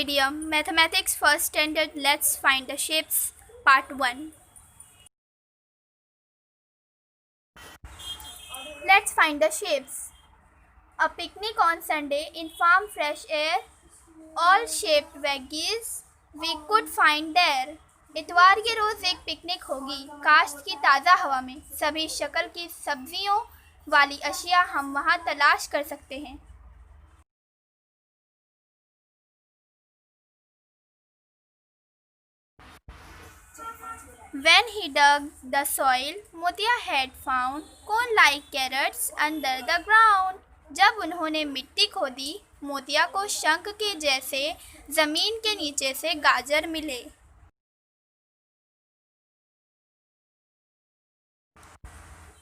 medium, mathematics first standard. Let's find the shapes. Part 1. Let's find the shapes. A picnic on Sunday in farm fresh air, all shaped veggies we could find there. इतवार के रोज एक picnic होगी काश्त की ताज़ा हवा में। सभी शक्ल की सब्जियों वाली अशिया हम वहाँ तलाश कर सकते हैं। When he dug the soil, मोतिया had found cone-like carrots under the ground. जब उन्होंने मिट्टी खोदी, मोतिया को शंख के जैसे जमीन के नीचे से गाजर मिले।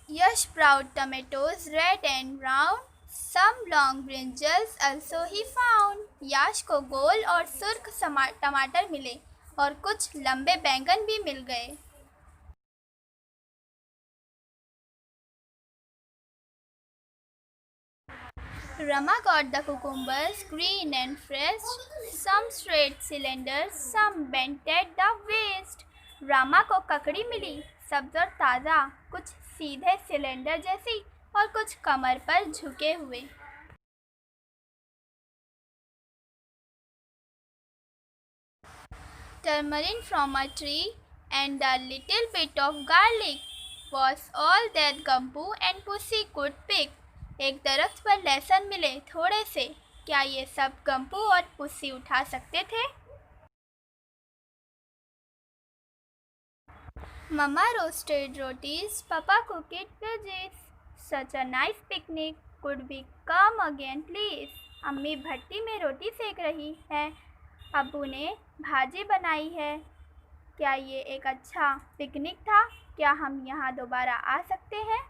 Yash brought tomatoes red and brown. Some long brinjals also he found. Yash को गोल और सुर्ख टमाटर मिले और कुछ लंबे बैंगन भी मिल गए। Rama got the cucumbers green and fresh, some straight cylinders, some bent at the waist. Rama को ककड़ी मिली, सब्ज और ताज़ा, कुछ सीधे सिलेंडर जैसी और कुछ कमर पर झुके हुए। Tamarind from a tree and a little bit of garlic was all that Gampu and Pussy could pick. एक दरख्त पर लहसुन मिले थोड़े से, क्या ये सब गंपू और पुस्सी उठा सकते थे? Mama roasted rotis, Papa cooked veggies. Such a nice picnic. Could we come again please? अम्मी भट्टी में रोटी सेक रही है, अब्बू ने भाजी बनाई है। क्या ये एक अच्छा पिकनिक था? क्या हम यहाँ दोबारा आ सकते हैं?